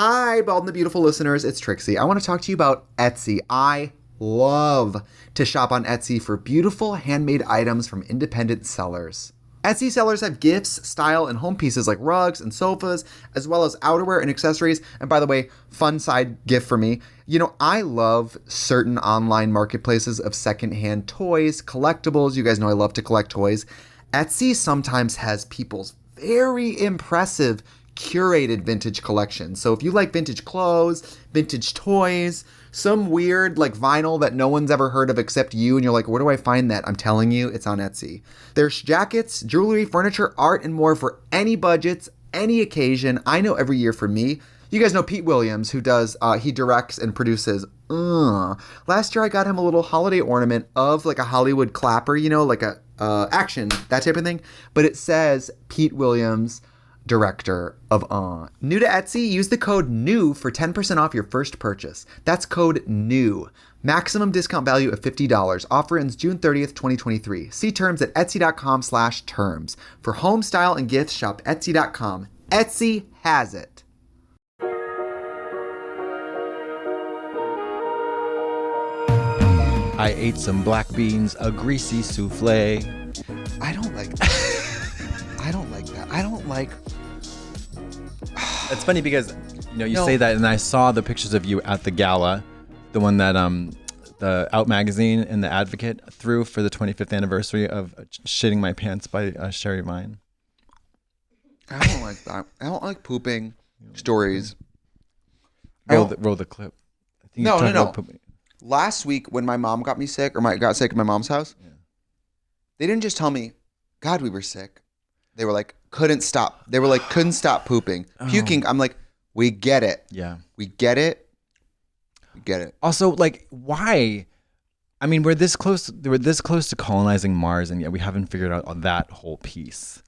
Hi, Bald and the Beautiful listeners. It's Trixie. I want to talk to you about Etsy. I love to shop on Etsy for beautiful handmade items from independent sellers. Etsy sellers have gifts, style, and home pieces like rugs and sofas, as well as outerwear and accessories. And by the way, fun side gift for me. You know, I love certain online marketplaces of secondhand toys, collectibles. You guys know I love to collect toys. Etsy sometimes has people's very impressive curated vintage collection. So if you like vintage clothes, vintage toys, some weird like vinyl that no one's ever heard of except you, and you're like, where do I find that? I'm telling you, it's on Etsy. There's jackets, jewelry, furniture, art, and more for any budgets, any occasion. I know every year for me. You guys know Pete Williams, who does, he directs and produces. Last year I got him a little holiday ornament of like a Hollywood clapper, you know, like a action, that type of thing. But it says Pete Williams, director of New to Etsy, use the code NEW for 10% off your first purchase. That's code NEW. Maximum discount value of $50. Offer ends June 30th, 2023. See terms at etsy.com/terms. For home style and gifts, shop etsy.com. Etsy has it. I ate some black beans, a greasy souffle. I don't like that. I don't like that. I don't like... It's funny because, you know, you say that, and I saw the pictures of you at the gala, the one that the Out magazine and the Advocate threw for the 25th anniversary of Shitting My Pants by Sherry Vine. I don't like that. I don't like pooping stories. Roll the clip. I think No. Last week when my mom got me sick, or got sick at my mom's house, they didn't just tell me, God, we were sick. They were like, couldn't stop. They were like, couldn't stop pooping. Puking. I'm like, we get it. Yeah. We get it. We get it. Also, like, why? I mean, we're this close to colonizing Mars, and yet we haven't figured out that whole piece.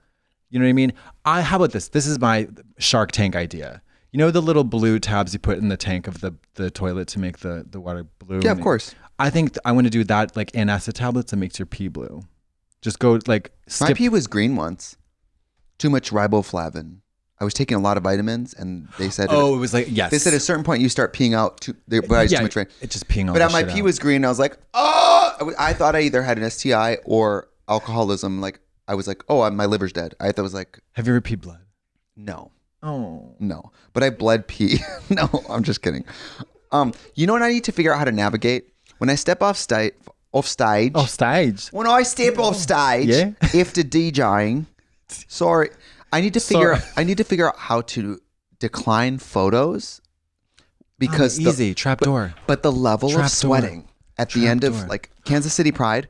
You know what I mean? How about this? This is my Shark Tank idea. You know the little blue tabs you put in the tank of the toilet to make the water blue? Yeah, of course. I think I want to do that, like antacid tablets that makes your pee blue. Just go like skip. My pee was green once. Too much riboflavin. I was taking a lot of vitamins, and they said, it was like, yes. They said at a certain point you start peeing out too much rain. It's just peeing all But the my shit pee out. was green, and I was like, oh! I thought I either had an STI or alcoholism. Like, I was like, oh, my liver's dead. I thought it was like... Have you ever peed blood? No. Oh. No. But I bled pee. No, I'm just kidding. You know what I need to figure out how to navigate? When I step off stage... Off stage? When I step off stage after DJing... Sorry. I need to figure out how to decline photos because easy trapdoor. But the level of sweating at the end of like Kansas City Pride,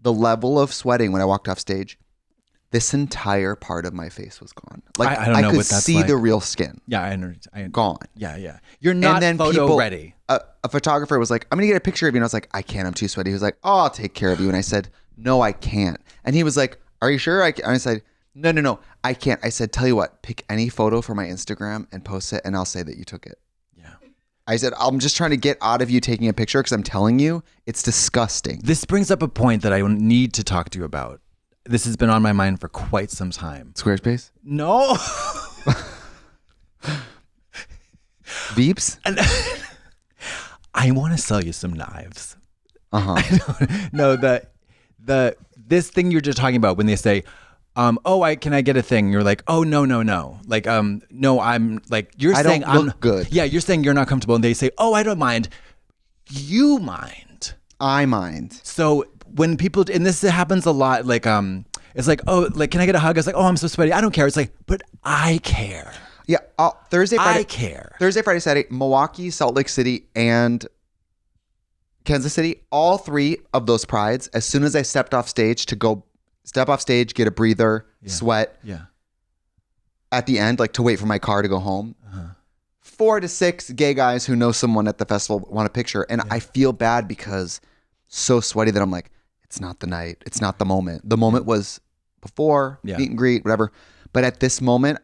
the level of sweating when I walked off stage, this entire part of my face was gone. Like I don't know could what that's see like. the real skin. Yeah, I know. Gone. Yeah. You're not and then photo ready. A photographer was like, I'm gonna get a picture of you, and I was like, I can't. I'm too sweaty. He was like, oh, I'll take care of you, and I said, no, I can't. And he was like, are you sure? And I said, no, I can't. I said, tell you what, pick any photo for my Instagram and post it, and I'll say that you took it. Yeah. I said, I'm just trying to get out of you taking a picture because I'm telling you, it's disgusting. This brings up a point that I need to talk to you about. This has been on my mind for quite some time. Squarespace? No. Veeps? I want to sell you some knives. Uh-huh. No, this thing you're just talking about when they say, can I get a thing? You're like, oh, no. Like, no, I'm like, you're saying I don't look good. Yeah, you're saying you're not comfortable. And they say, oh, I don't mind. You mind. I mind. So when people, and this happens a lot, like, it's like, oh, like, can I get a hug? It's like, oh, I'm so sweaty. I don't care. It's like, but I care. Yeah. Thursday, Friday. I care. Thursday, Friday, Saturday, Milwaukee, Salt Lake City, and Kansas City, all three of those prides, as soon as I stepped off stage get a breather, sweat. Yeah. At the end, like to wait for my car to go home. 4 to 6 gay guys who know someone at the festival want a picture. And I feel bad because so sweaty that I'm like, it's not the night. It's not the moment. The moment was before, meet and greet, whatever. But at this moment,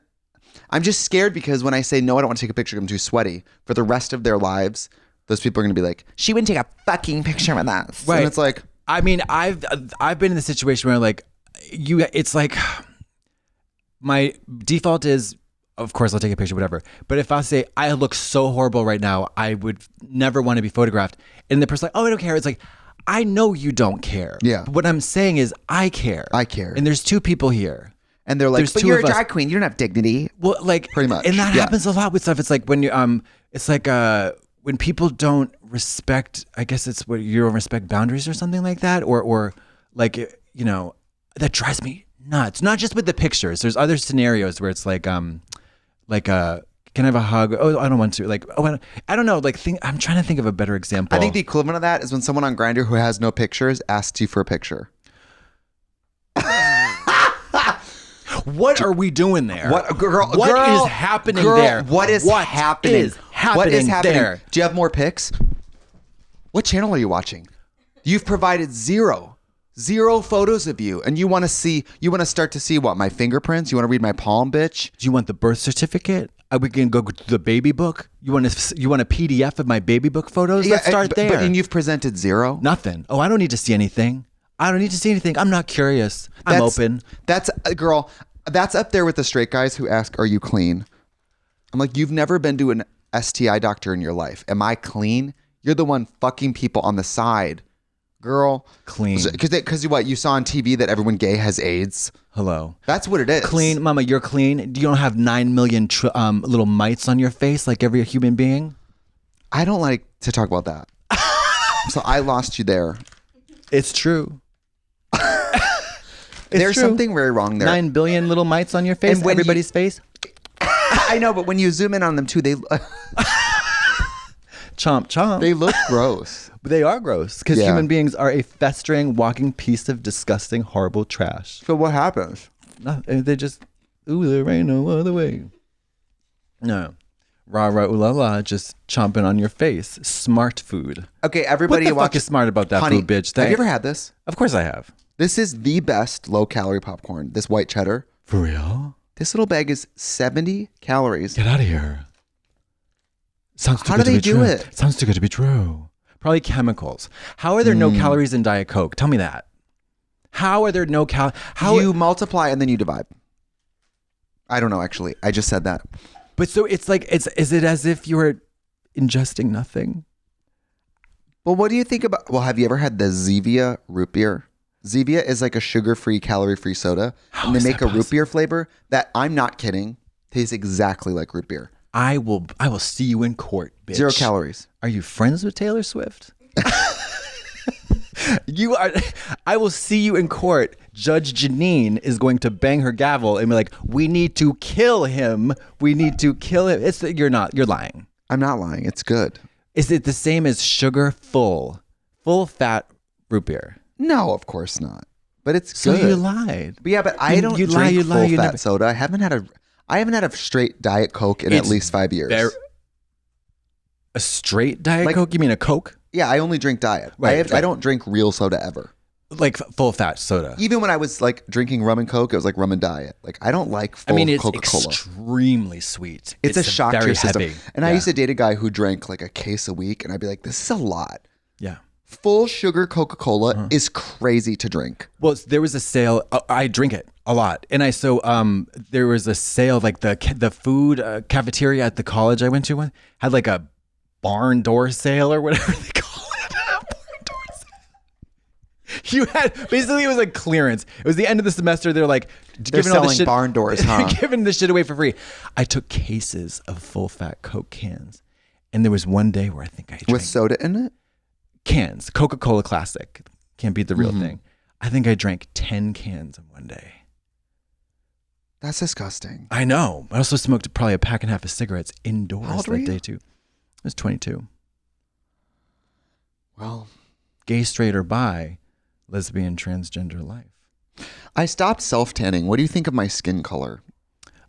I'm just scared because when I say, no, I don't want to take a picture, I'm too sweaty. For the rest of their lives, those people are going to be like, she wouldn't take a fucking picture with us. Right. And it's like, I mean, I've been in the situation where like it's like my default is of course I'll take a picture, whatever. But if I say I look so horrible right now, I would never want to be photographed. And the person's like, oh, I don't care. It's like, I know you don't care. Yeah. But what I'm saying is I care. I care. And there's two people here. And they're like, There's but two you're a of us. drag queen. You don't have dignity. Well, like pretty much. And that Yeah. happens a lot with stuff. It's like when you it's like when people don't respect, I guess it's what you don't respect boundaries or something like that, or like, you know, that drives me nuts. Not just with the pictures. There's other scenarios where it's like can I have a hug? Oh, I don't want to. Like, oh, I don't know. Like, I'm trying to think of a better example. I think the equivalent of that is when someone on Grindr who has no pictures asks you for a picture. What are we doing there? What girl? What girl, is happening girl, there? What is happening? What is happening there? Do you have more pics? What channel are you watching? You've provided zero photos of you, and you want to start to see what, my fingerprints? You want to read my palm, bitch? Do you want the birth certificate? We can go to the baby book. You want a PDF of my baby book photos? Let's start there. But you've presented zero. Nothing. Oh, I don't need to see anything. I'm not curious. I'm open. That's girl. That's up there with the straight guys who ask, "Are you clean?" I'm like, you've never been to an STI doctor in your life. Am I clean? You're the one fucking people on the side, girl. Clean. Because what you saw on TV that everyone gay has AIDS. Hello. That's what it is. Clean, mama. You're clean. You don't have 9 million little mites on your face like every human being. I don't like to talk about that. So I lost you there. It's true. There's something very wrong there. 9 billion little mites on your face, And everybody's face. I know, but when you zoom in on them too, they Chomp, chomp. they look gross. They are gross because Yeah. human beings are a festering, walking piece of disgusting, horrible trash. So what happens? They just, ooh, there ain't no other way. No. Rah, rah, ooh, la, la, just chomping on your face. Smart food. Okay, everybody What the fuck is smart about that Honey, food, bitch? Have you ever had this? Of course I have. This is the best low-calorie popcorn. This white cheddar. For real? This little bag is 70 calories. Get out of here. Sounds too How good do to they be do true. it? Sounds too good to be true. Probably chemicals. How are there no calories in Diet Coke? Tell me that. How are there no calories? How You multiply and then you divide. I don't know, actually. I just said that. But so it's like, is it as if you were ingesting nothing? Well, what do you think about... Well, have you ever had the Zevia root beer? Zevia is like a sugar-free, calorie-free soda. How and they is make that a root beer flavor that, I'm not kidding, tastes exactly like root beer. I will see you in court, bitch. 0 calories. Are you friends with Taylor Swift? You are. I will see you in court. Judge Janine is going to bang her gavel and be like, "We need to kill him. We need to kill him." You're not. You're lying. I'm not lying. It's good. Is it the same as full fat root beer? No, of course not. But it's So good. you lied. But yeah, but I don't drink you full-fat never- soda. I haven't had a straight Diet Coke in at It's least 5 years. A straight Diet Coke? You mean a Coke? Yeah, I only drink Diet. Right. I don't drink real soda ever. Like full fat soda. Even when I was like drinking rum and Coke, it was like rum and Diet. Like I don't like full it's Coca-Cola. extremely sweet. It's a shock to very your system. heavy. And I used to date a guy who drank like a case a week, and I'd be like, "This is a lot." Yeah. Full sugar Coca-Cola is crazy to drink. Well, there was a sale. I drink it a lot, and there was a sale like the food cafeteria at the college I went to had like a barn door sale or whatever they call it. Barn door sale. You had basically it was like clearance. It was the end of the semester. They're like They're giving all this selling shit, barn doors, huh? giving this shit away for free. I took cases of full fat Coke cans, and there was one day where I think I drank With soda in it? cans, Coca-Cola Classic. Can't beat the real thing. I think I drank 10 cans in one day. That's disgusting. I know. I also smoked probably a pack and a half of cigarettes indoors How old were that you? day too. I was 22. Well, Gay, straight, or bi, lesbian, transgender life. I stopped self-tanning. What do you think of my skin color?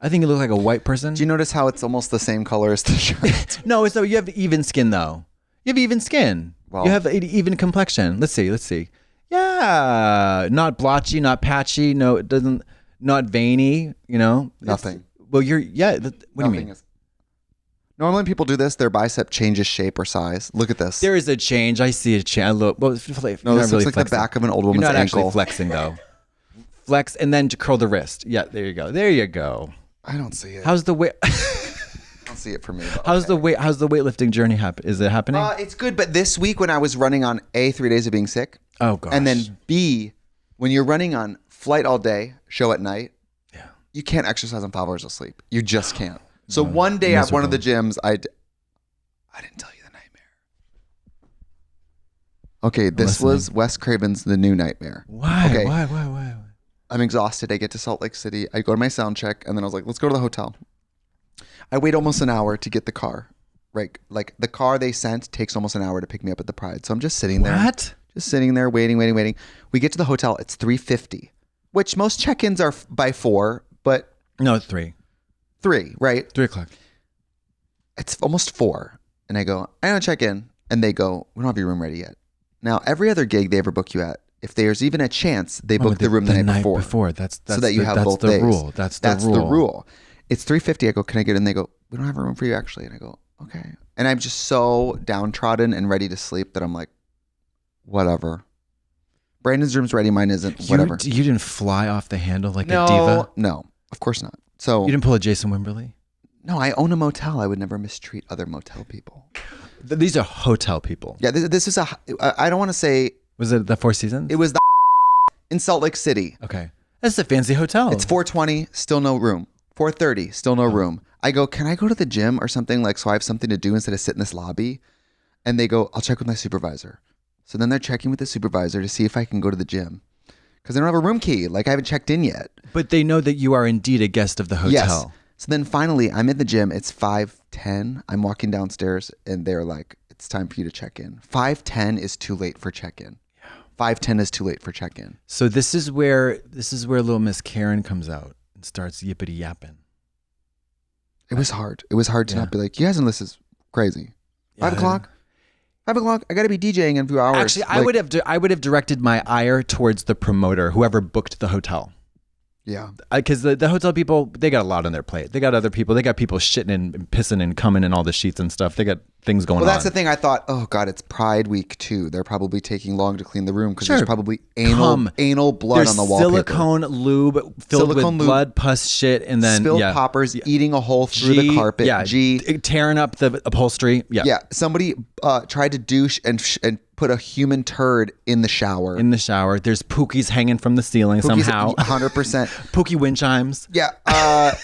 I think you look like a white person. Do you notice how it's almost the same color as the shirt? No, so you have even skin though. You have even skin. Well- You have an even complexion. Let's see. Yeah, not blotchy, not patchy. No, it doesn't. Not veiny. You know, Nothing. What do you mean? Normally people do this, their bicep changes shape or size. Look at this. There is a change. I see a change. Look, well, No, this looks like the back of an old woman's You're not ankle. actually flexing though. Flex and then to curl the wrist. Yeah, there you go. There you go. I don't see it. How's the weight? I don't see it for me. How's the weightlifting journey happen? Is it happening? It's good, but this week when I was running on A, 3 days of being sick. Oh gosh. And then B, when you're running on flight all day, show at night. Yeah. You can't exercise on 5 hours of sleep. You just can't. So one day at one of the gyms, I didn't tell you the nightmare. Okay, this was Wes Craven's The New Nightmare. Why? Okay. Why? I'm exhausted. I get to Salt Lake City. I go to my sound check, and then I was like, let's go to the hotel. I wait almost an hour to get the car. Right? Like, the car they sent takes almost an hour to pick me up at the Pride. So I'm just sitting there. What? Just sitting there, waiting. We get to the hotel. It's 3:50, which most check-ins are by 4, but... No, it's 3. 3, right? 3 o'clock. It's almost 4. And I go, I want to check in. And they go, we don't have your room ready yet. Now, every other gig they ever book you at, if there's even a chance, they book the room the night before. That's so that you have both days. Rule. That's the rule. It's 3:50. I go, can I get in? They go, we don't have a room for you actually. And I go, okay. And I'm just so downtrodden and ready to sleep that I'm like, whatever. Brandon's room's ready. Mine isn't. Whatever. You didn't fly off the handle like a diva? No, of course not. So you didn't pull a Jason Wimberly? No, I own a motel. I would never mistreat other motel people. These are hotel people. Yeah, this is I don't want to say. Was it the Four Seasons? It was the in Salt Lake City. Okay. That's a fancy hotel. It's 4:20, still no room. 4:30, still no room. I go, can I go to the gym or something, like, so I have something to do instead of sit in this lobby? And they go, I'll check with my supervisor. So then they're checking with the supervisor to see if I can go to the gym. Because they don't have a room key. Like, I haven't checked in yet. But they know that you are indeed a guest of the hotel. Yes. So then finally, I'm in the gym. It's 5:10. I'm walking downstairs, and they're like, it's time for you to check in. 5:10 is too late for check-in. 5:10 is too late for check-in. So this is where little Miss Karen comes out and starts yippity yapping. It was hard. It was hard to not be like, you guys know this is crazy. 5 o'clock. 5 o'clock. I got to be DJing in a few hours. Actually, I would have directed my ire towards the promoter, whoever booked the hotel. Yeah. Because the hotel people, they got a lot on their plate. They got other people. They got people shitting and pissing and coming in all the sheets and stuff. They got things going on. Well, that's the thing. I thought, oh, God, it's Pride Week, too. They're probably taking long to clean the room because there's probably anal blood on the wallpaper. Silicone lube filled with blood, pus, shit, and then spilled poppers eating a hole through the carpet. Yeah, tearing up the upholstery. Yeah. Yeah. Somebody tried to douche and put a human turd in the shower. There's pookies hanging from the ceiling somehow. 100%. Pookie wind chimes. Yeah. A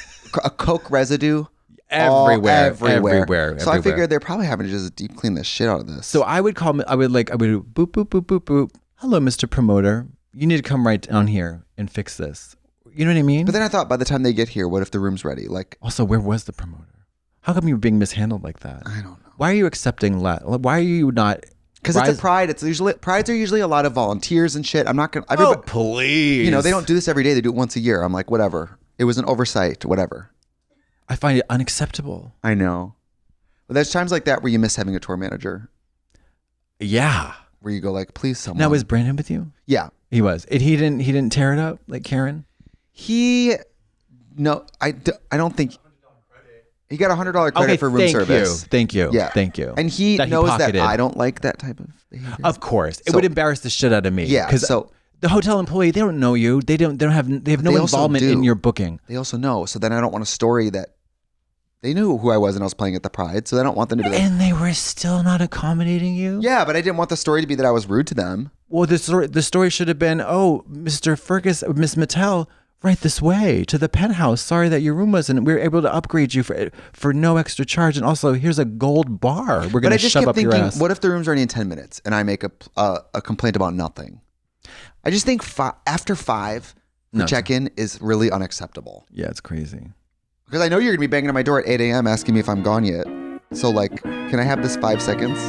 Coke residue. Everywhere. So I figured they're probably having to just deep clean the shit out of this. So I would boop, boop, boop, boop, boop. Hello, Mr. Promoter. You need to come right down here and fix this. You know what I mean? But then I thought, by the time they get here, what if the room's ready? Like, also, where was the promoter? How come you were being mishandled like that? I don't know. Why are you accepting why are you not? Because it's a Pride. Prides are usually a lot of volunteers and shit. I'm not gonna. Oh, please. You know, they don't do this every day. They do it once a year. I'm like, whatever. It was an oversight. Whatever. I find it unacceptable. I know. But there's times like that where you miss having a tour manager. Yeah. Where you go like, please, someone. Now, was Brandon with you? Yeah. He was. He didn't tear it up like Karen? No, I don't think. He got $100 credit for room service. Thank you. Yeah. Thank you. And he knows that I don't like that type of behavior. Of course. It would embarrass the shit out of me. Yeah. So the hotel employee, they don't know you. They have no involvement in your booking. They also know. So then I don't want a story that they knew who I was and I was playing at the Pride. So I don't want them to be like, and they were still not accommodating you? Yeah, but I didn't want the story to be that I was rude to them. Well, the story should have been, oh, Mr. Fergus, Miss Mattel, right this way to the penthouse. Sorry that your room wasn't. We were able to upgrade you for no extra charge, and also here's a gold bar. We're going to shove up your ass. What if the room's ready in 10 minutes and I make a complaint about nothing? I just think after 5, the check-in is really unacceptable. Yeah, it's crazy. Because I know you're going to be banging at my door at 8 a.m. asking me if I'm gone yet. So, like, can I have this 5 seconds?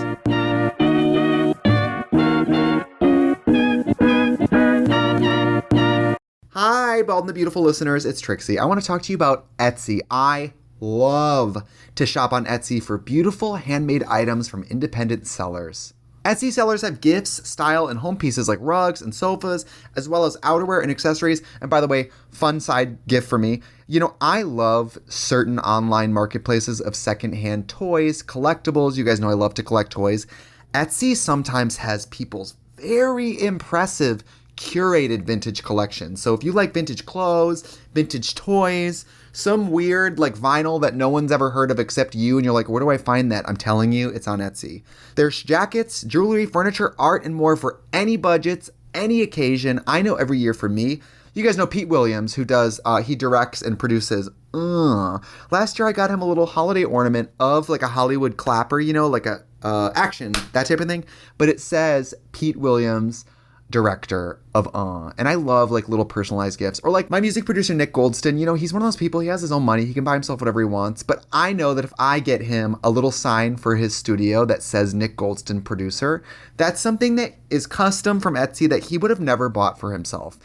Hi, Bald and the Beautiful listeners. It's Trixie. I want to talk to you about Etsy. I love to shop on Etsy for beautiful handmade items from independent sellers. Etsy sellers have gifts, style, and home pieces like rugs and sofas, as well as outerwear and accessories. And by the way, fun side gift for me. You know, I love certain online marketplaces of secondhand toys, collectibles. You guys know I love to collect toys. Etsy sometimes has people's very impressive curated vintage collection. So if you like vintage clothes, vintage toys, some weird like vinyl that no one's ever heard of except you, and you're like, where do I find that? I'm telling you, it's on Etsy. There's jackets, jewelry, furniture, art, and more for any budgets, any occasion. I know every year for me. You guys know Pete Williams, who does, he directs and produces. Last year I got him a little holiday ornament of like a Hollywood clapper, you know, like a action, that type of thing. But it says Pete Williams, director of and I love like little personalized gifts. Or like my music producer Nick Goldston, you know, he's one of those people, he has his own money, he can buy himself whatever he wants, but I know that if I get him a little sign for his studio that says Nick Goldston producer, that's something that is custom from Etsy that he would have never bought for himself.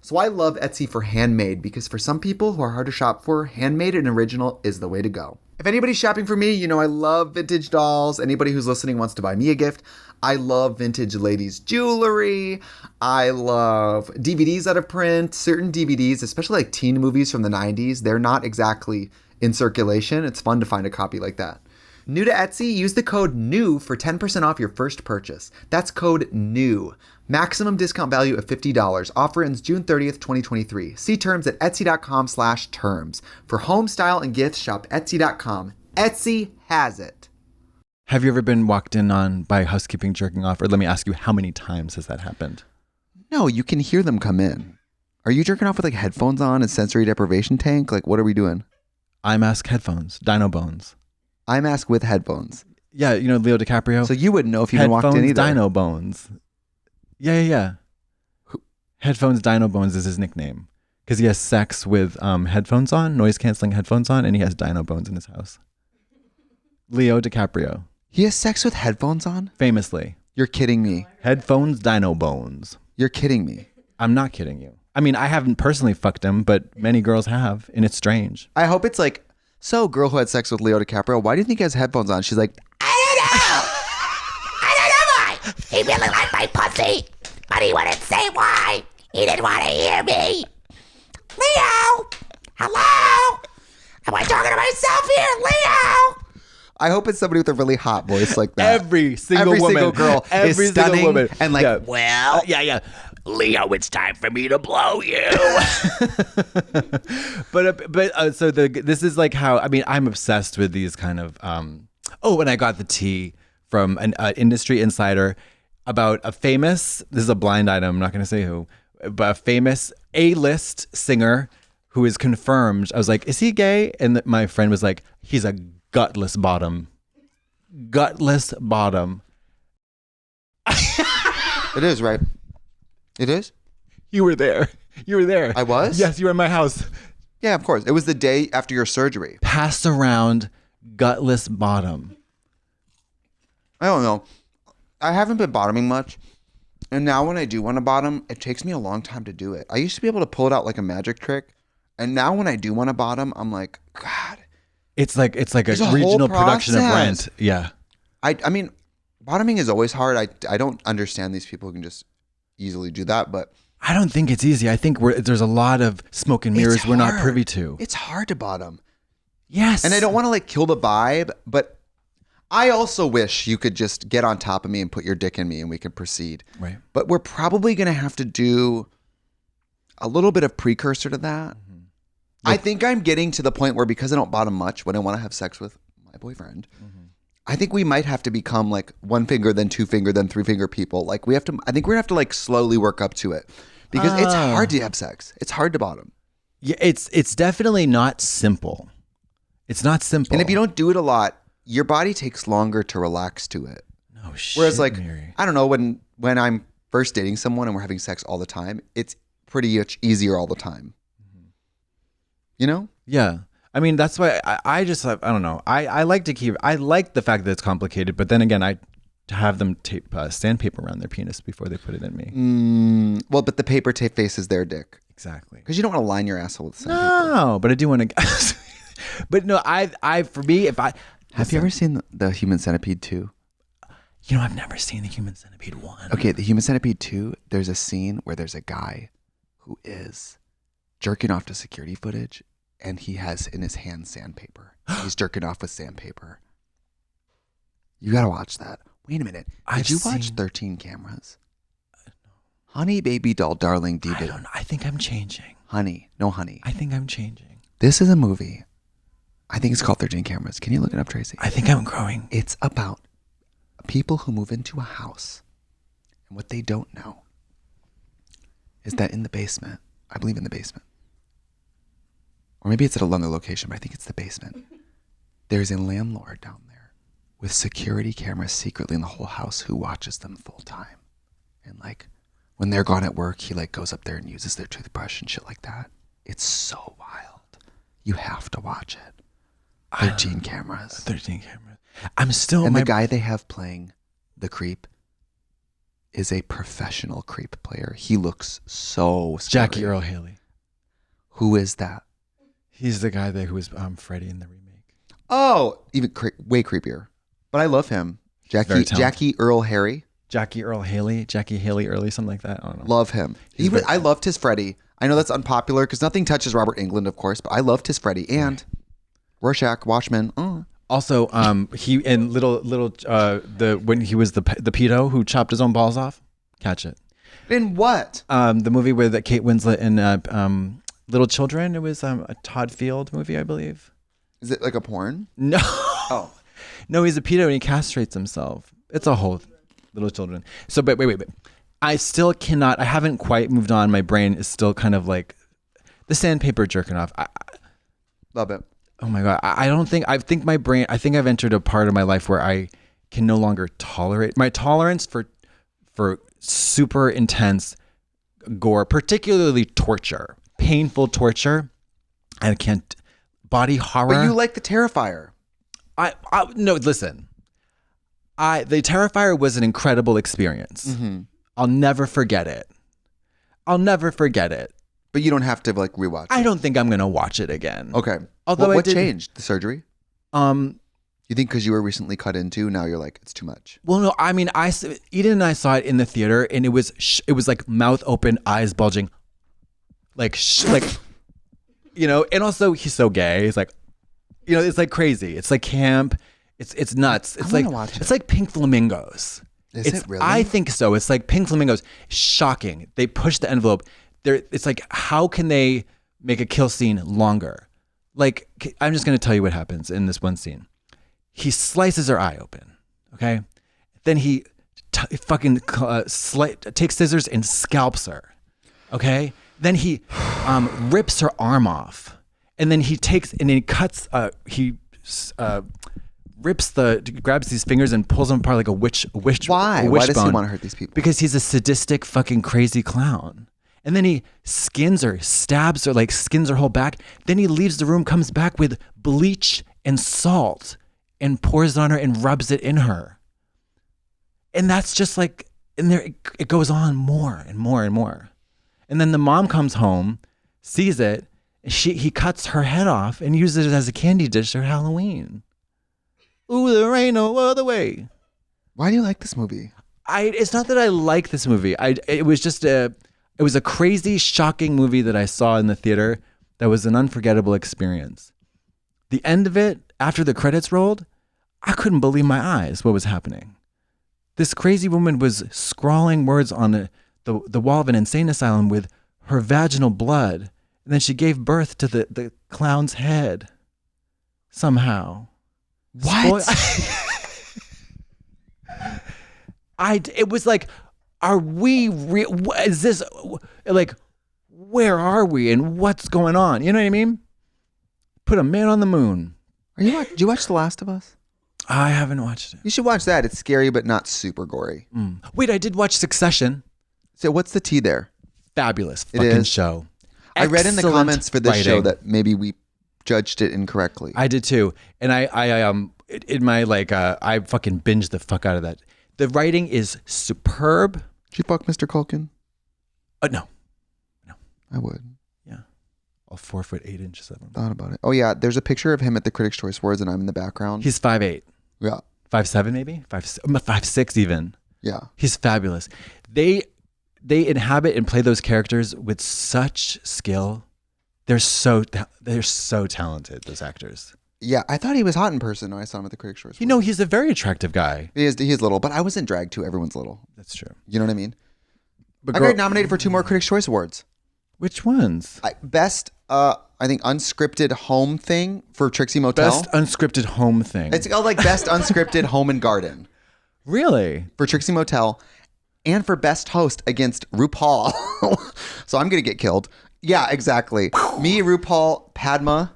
So I love Etsy for handmade, because for some people who are hard to shop for, handmade and original is the way to go. If anybody's shopping for me, you know I love vintage dolls. Anybody who's listening wants to buy me a gift. I love vintage ladies jewelry. I love DVDs out of print. Certain DVDs, especially like teen movies from the 90s, they're not exactly in circulation. It's fun to find a copy like that. New to Etsy, use the code NEW for 10% off your first purchase. That's code NEW. Maximum discount value of $50. Offer ends June 30th, 2023. See terms at etsy.com/terms. For home style and gifts, shop etsy.com. Etsy has it. Have you ever been walked in on by housekeeping jerking off? Or let me ask you, how many times has that happened? No, you can hear them come in. Are you jerking off with like headphones on and sensory deprivation tank? Like, what are we doing? IMASK headphones, Dino Bones. IMASK with headphones. Yeah, you know Leo DiCaprio? So you wouldn't know if you walked in either. Dino Bones. Yeah. Headphones Dino Bones is his nickname. Because he has sex with headphones on, noise-canceling headphones on, and he has Dino Bones in his house. Leo DiCaprio. He has sex with headphones on? Famously. You're kidding me. Headphones Dino Bones. You're kidding me. I'm not kidding you. I mean, I haven't personally fucked him, but many girls have, and it's strange. I hope it's like, so girl who had sex with Leo DiCaprio, why do you think he has headphones on? She's like, I don't know why. He really liked my pussy, but he wouldn't say why. He didn't want to hear me. Leo, hello? Am I talking to myself here, Leo? I hope it's somebody with a really hot voice like that. Every single girl every is stunning single woman. and like, Yeah. Well, Yeah. Leo, it's time for me to blow you. But so this is like how, I mean, I'm obsessed with these kind of, and I got the tea from an industry insider about a famous, this is a blind item, I'm not going to say who, but a famous A-list singer who is confirmed. I was like, is he gay? And my friend was like, he's a gutless bottom. Gutless bottom. it is, right? It is? You were there. I was? Yes, you were in my house. Yeah, of course. It was the day after your surgery. Passed around gutless bottom. I don't know. I haven't been bottoming much. And now when I do want to bottom, it takes me a long time to do it. I used to be able to pull it out like a magic trick. And now when I do want to bottom, I'm like, God. It's like a There's a regional whole production of process. Rent. Yeah. I mean, bottoming is always hard. I don't understand these people who can just easily do that, but I don't think it's easy. I think there's a lot of smoke and mirrors we're not privy to. It's hard to bottom. Yes. And I don't want to like kill the vibe, but I also wish you could just get on top of me and put your dick in me and we could proceed. Right. But we're probably going to have to do a little bit of precursor to that. Mm-hmm. I think I'm getting to the point where, because I don't bottom much when I want to have sex with my boyfriend, I think we might have to become like one finger, then two finger, then three finger people. Like I think we're gonna have to like slowly work up to it, because it's hard to have sex. It's hard to bottom. Yeah, it's definitely not simple. It's not simple. And if you don't do it a lot, your body takes longer to relax to it. No shit. Whereas like, Mary. I don't know, when I'm first dating someone and we're having sex all the time, it's pretty much easier all the time. You know? Yeah. I mean, that's why I just, I don't know. I like the fact that it's complicated, but then again, I have them tape sandpaper around their penis before they put it in me. Well, but the paper tape faces their dick. Exactly. Because you don't want to line your asshole with sandpaper. No, but I do want to. But no, for me, if I have you ever seen the Human Centipede 2? You know, I've never seen the Human Centipede 1. Okay, the Human Centipede 2. There's a scene where there's a guy who is jerking off to security footage. And he has in his hand sandpaper. He's jerking off with sandpaper. You gotta watch that. Wait a minute. Did you watch 13 Cameras? Honey, baby doll, darling, I don't know. I think I'm changing. Honey, no honey. I think I'm changing. This is a movie. I think it's called 13 Cameras. Can you look it up, Tracy? I think I'm growing. It's about people who move into a house. And what they don't know is that in the basement, I believe in the basement, or maybe it's at a longer location, but I think it's the basement, there's a landlord down there with security cameras secretly in the whole house who watches them full time. And like, when they're gone at work, he like goes up there and uses their toothbrush and shit like that. It's so wild. You have to watch it. 13 cameras. 13 cameras. I'm still... And the guy they have playing the creep is a professional creep player. He looks so scary. Jackie Earl Haley. Who is that? He's the guy who was Freddy in the remake. Oh, even way creepier. But I love him. Jackie Earl Harry. Jackie Earl Haley. Jackie Haley Early, something like that. I don't know. Love him. I loved his Freddy. I know that's unpopular because nothing touches Robert Englund, of course, but I loved his Freddy. And Rorschach, Watchmen. Also, he in when he was the pedo who chopped his own balls off. Catch it. In what? The movie with Kate Winslet and Little Children. It was a Todd Field movie, I believe. Is it like a porn? No. Oh. No, he's a pedo and he castrates himself. It's a whole Little Children. So, but wait. I still cannot. I haven't quite moved on. My brain is still kind of like the sandpaper jerking off. Love it. Oh my God. I think my brain, I think I've entered a part of my life where I can no longer tolerate my tolerance for super intense gore, particularly torture, painful torture. I can't, body horror. But you like the Terrifier. No, listen, the Terrifier was an incredible experience. Mm-hmm. I'll never forget it. But you don't have to like rewatch it. I don't think I'm going to watch it again. Okay. Although what changed? The surgery? You think because you were recently cut into, now you're like, it's too much? Well, no, I mean, Eden and I saw it in the theater and it was like mouth open, eyes bulging. Like, and also he's so gay. He's like, it's like crazy. It's like camp. It's nuts. It's like Pink Flamingos. Is it really? I think so. It's like Pink Flamingos. Shocking. They push the envelope. It's like, how can they make a kill scene longer? Like, I'm just going to tell you what happens in this one scene. He slices her eye open. Okay. Then he takes scissors and scalps her. Okay. Then he rips her arm off. And then he cuts, grabs these fingers and pulls them apart like a witch. Why? Why does he want to hurt these people? Because he's a sadistic fucking crazy clown. And then he skins her, stabs her, like skins her whole back. Then he leaves the room, comes back with bleach and salt and pours it on her and rubs it in her. And that's just like, and there it goes on more and more and more. And then the mom comes home, sees it, and he cuts her head off and uses it as a candy dish for Halloween. Ooh, there ain't no other way. Why do you like this movie? It's not that I like this movie. It was a crazy, shocking movie that I saw in the theater that was an unforgettable experience. The end of it, after the credits rolled, I couldn't believe my eyes what was happening. This crazy woman was scrawling words on the wall of an insane asylum with her vaginal blood, and then she gave birth to the clown's head. Somehow. What? It was like, are we is this like, where are we and what's going on? You know what I mean? Put a man on the moon. Did you watch The Last of Us? I haven't watched it. You should watch that. It's scary, but not super gory. Wait, I did watch Succession. So what's the tea there? Fabulous fucking show. I read in the comments for this writing. show that maybe we judged it incorrectly. I did too. And I fucking binged the fuck out of that. The writing is superb. Did you fuck Mr. Culkin? No. I would. Yeah. All 4'8" of him. Thought about it. Oh yeah, there's a picture of him at the Critics' Choice Awards and I'm in the background. He's 5'8". Yeah. 5'7" maybe? 5'6" even. Yeah. He's fabulous. They inhabit and play those characters with such skill. They're so talented, those actors. Yeah, I thought he was hot in person when I saw him at the Critics' Choice Awards. He's a very attractive guy. He is little, but I was in drag too. Everyone's little. That's true. You know what I mean? But I got nominated for 2 more Critics' Choice Awards. Which ones? Best, I think, unscripted home thing for Trixie Motel. Best unscripted home thing. It's called like Best Unscripted Home and Garden Really? for Trixie Motel, and for Best Host against RuPaul. So I'm going to get killed. Yeah, exactly. Me, RuPaul, Padma,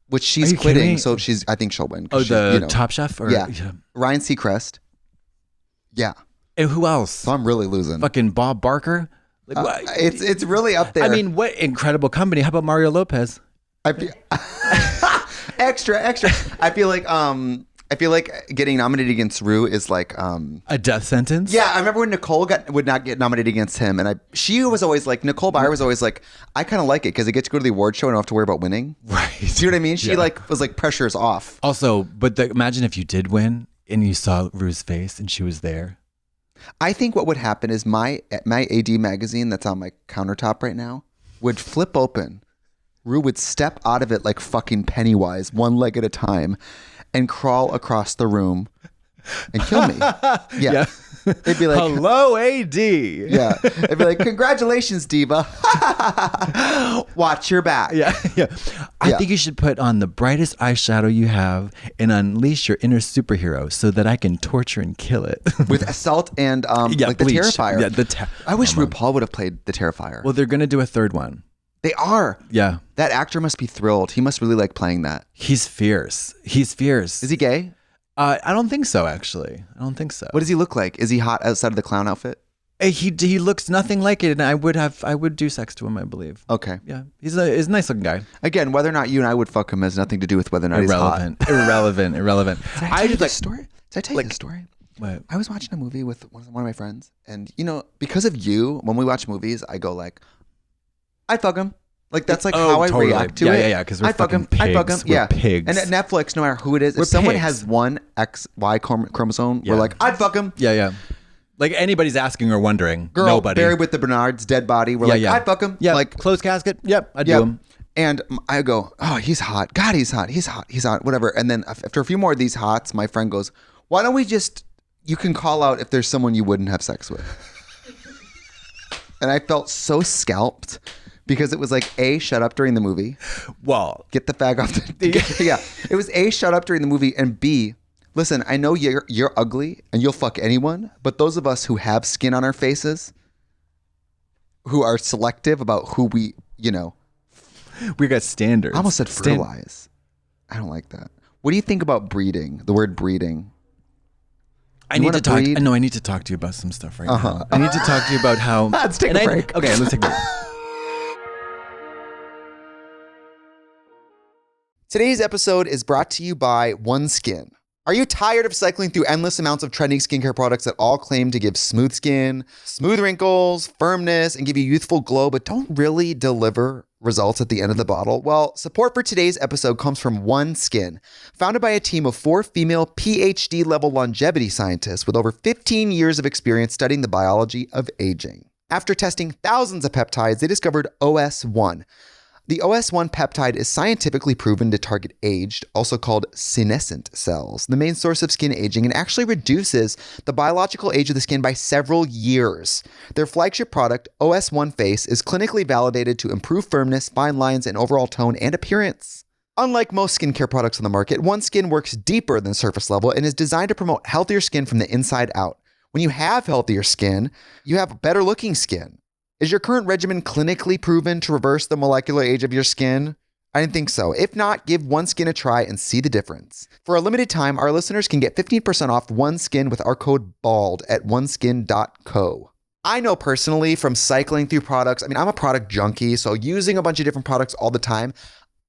which she's you kidding quitting, me? so I think she'll win. Oh, She, the Top Chef? Or, yeah. Ryan Seacrest. Yeah. And who else? So I'm really losing. Fucking Bob Barker? Like, what? It's really up there. I mean, what incredible company. How about Mario Lopez? Extra. I feel like getting nominated against Ru is like A death sentence? yeah. I remember when Nicole would not get nominated against him, and she was always like, Nicole Byer was always like, I kind of like it because I get to go to the award show and I don't have to worry about winning. Right. See what I mean? She Yeah. was like, pressure's off. Also, but imagine if you did win and you saw Ru's face and she was there. I think what would happen is my AD magazine that's on my countertop right now would flip open. Ru would step out of it like fucking Pennywise, one leg at a time, and crawl across the room and kill me. Yeah. It'd be like, Hello, AD. yeah. It'd be like, congratulations, diva. Watch your back. Yeah. I Yeah. think you should put on the brightest eyeshadow you have and unleash your inner superhero so that I can torture and kill it. With assault and like bleach. the Terrifier. Yeah, I wish RuPaul would have played the Terrifier. Well, they're going to do a third one. They are. Yeah. That actor must be thrilled. He must really like playing that. He's fierce. Is he gay? I don't think so, actually. I don't think so. What does he look like? Is he hot outside of the clown outfit? He looks nothing like it, and I would do sex to him, I believe. Okay. Yeah, he's a nice looking guy. Again, whether or not you and I would fuck him has nothing to do with whether or not he's hot. Irrelevant. Did I tell you this story? Did I tell you this story? What? I was watching a movie with one of my friends, and because of you, when we watch movies, I go like, I'd fuck him. Like that's like how I totally. react to it. Yeah. Because we're I'd fuck him. fucking I'd fuck him. pigs. We're Yeah. pigs. And at Netflix, no matter who it is, We're if someone pigs. has one XY chromosome, Yeah. we're like, I'd fuck him. Yeah. Like anybody's asking or wondering. Girl Nobody. buried with the Bernard's dead body. We're like, I'd fuck him. Yeah. Like Closed casket. Yep. I'd yeah. do him. And I go, oh, he's hot. God, he's hot. He's hot. Whatever. And then after a few more of these hots, my friend goes, why don't we you can call out if there's someone you wouldn't have sex with. And I felt so scalped because it was like, A, shut up during the movie. Well, Get the fag off the... Yeah. It was A, shut up during the movie, and B, listen, I know you're ugly and you'll fuck anyone, but those of us who have skin on our faces, who are selective about who we we got standards. I almost said fertilize. I don't like that. What do you think about breeding? The word breeding. I need to talk. breed? No, I need to talk to you about some stuff right now. I need to talk to you about how. Let's take a break. Okay, let's take a break. Today's episode is brought to you by OneSkin. Are you tired of cycling through endless amounts of trending skincare products that all claim to give smooth skin, smooth wrinkles, firmness, and give you youthful glow, but don't really deliver results at the end of the bottle? Well, support for today's episode comes from OneSkin, founded by a team of 4 female PhD-level longevity scientists with over 15 years of experience studying the biology of aging. After testing thousands of peptides, they discovered OS1. The OS1 peptide is scientifically proven to target aged, also called senescent cells, the main source of skin aging, and actually reduces the biological age of the skin by several years. Their flagship product, OS1 Face, is clinically validated to improve firmness, fine lines, and overall tone and appearance. Unlike most skincare products on the market, OneSkin works deeper than surface level and is designed to promote healthier skin from the inside out. When you have healthier skin, you have better looking skin. Is your current regimen clinically proven to reverse the molecular age of your skin? I didn't think so. If not, give OneSkin a try and see the difference. For a limited time, our listeners can get 15% off OneSkin with our code BALD at oneskin.co. I know personally from cycling through products, I'm a product junkie, so using a bunch of different products all the time,